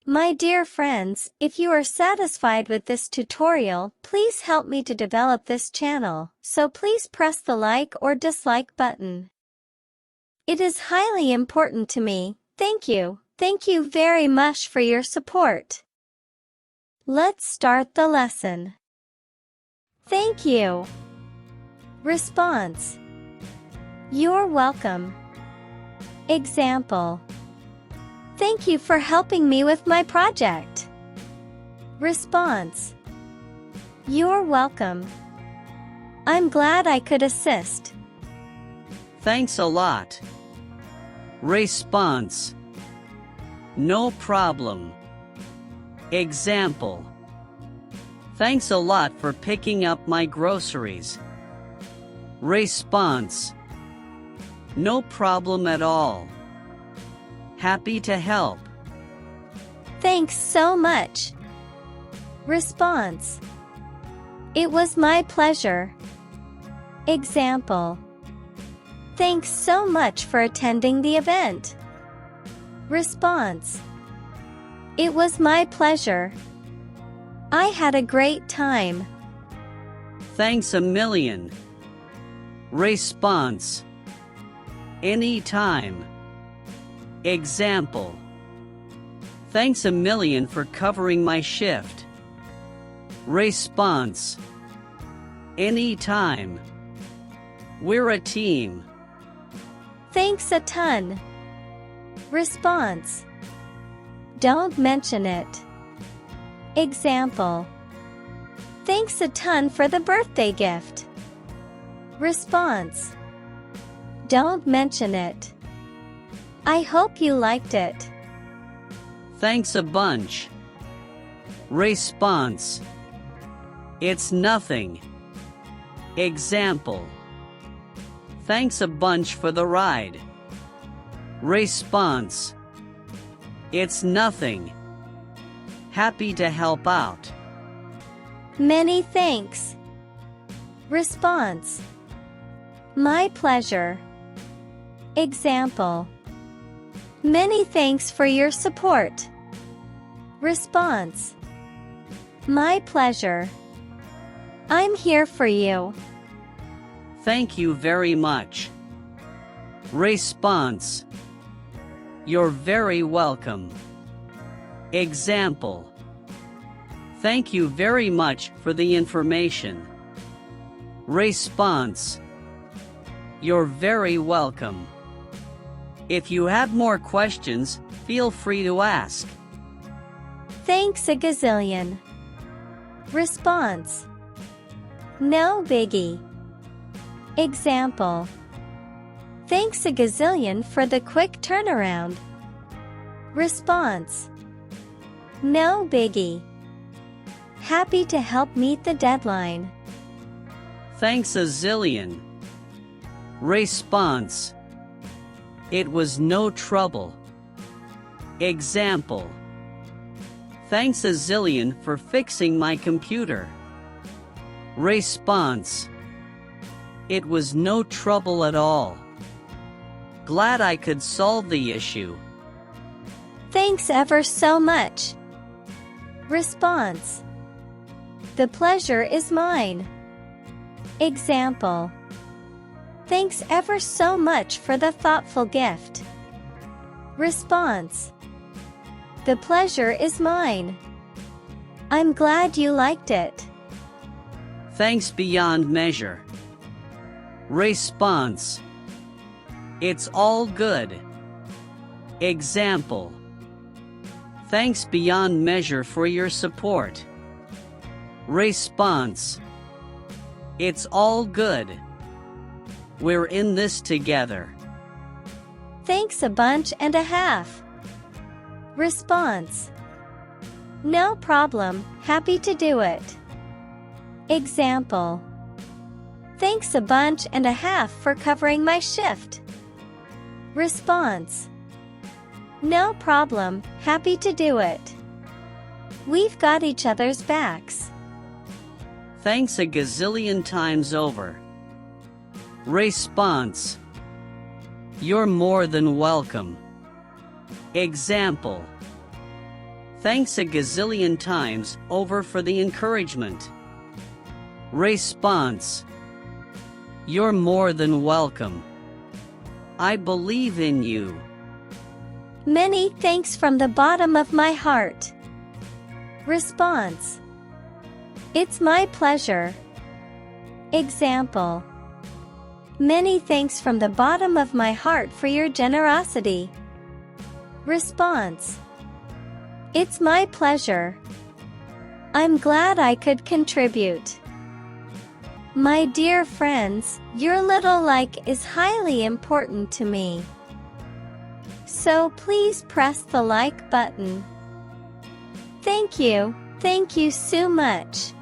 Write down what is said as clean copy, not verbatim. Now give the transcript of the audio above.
My dear friends, if you are satisfied with this tutorial, please help me to develop this channel, so please press the like or dislike button. It is highly important to me. Thank you. Thank you very much for your support. Let's start the lesson. Thank you. Response: You're welcome. Example: Thank you for helping me with my project. Response: You're welcome. I'm glad I could assist. Thanks a lot. Response: No problem. Example: Thanks a lot for picking up my groceries. Response: No problem at all. Happy to help. Thanks so much. Response: It was my pleasure. Example: Thanks so much for attending the event. Response: It was my pleasure. I had a great time. Thanks a million. Response: Anytime. Example: Thanks a million for covering my shift. Response: Anytime. We're a team. Thanks a ton. Response: Don't mention it. Example: Thanks a ton for the birthday gift. Response: Don't mention it. I hope you liked it. Thanks a bunch. Response: It's nothing. Example: Thanks a bunch for the ride. Response: It's nothing. Happy to help out. Many thanks. Response: My pleasure. Example: Many thanks for your support. Response: My pleasure. I'm here for you. Thank you very much. Response: You're very welcome. Example: Thank you very much for the information. Response: You're very welcome. If you have more questions, feel free to ask. Thanks a gazillion. Response: No biggie. Example: Thanks a gazillion for the quick turnaround. Response: No biggie. Happy to help meet the deadline. Thanks a zillion. Response: It was no trouble. Example: Thanks a zillion for fixing my computer. Response: It was no trouble at all. Glad I could solve the issue. Thanks ever so much. Response: The pleasure is mine. Example: Thanks ever so much for the thoughtful gift. Response: The pleasure is mine. I'm glad you liked it. Thanks beyond measure. Response: It's all good. Example: Thanks beyond measure for your support. Response: It's all good. We're in this together. Thanks a bunch and a half. Response: No problem, happy to do it. Example: Thanks a bunch and a half for covering my shift. Response: No problem, happy to do it. We've got each other's backs. Thanks a gazillion times over. Response: You're more than welcome. Example: Thanks a gazillion times over for the encouragement. Response: You're more than welcome. I believe in you. Many thanks from the bottom of my heart. Response: It's my pleasure. Example: Many thanks from the bottom of my heart for your generosity. Response: It's my pleasure. I'm glad I could contribute. My dear friends, your little like is highly important to me. So please press the like button. Thank you so much.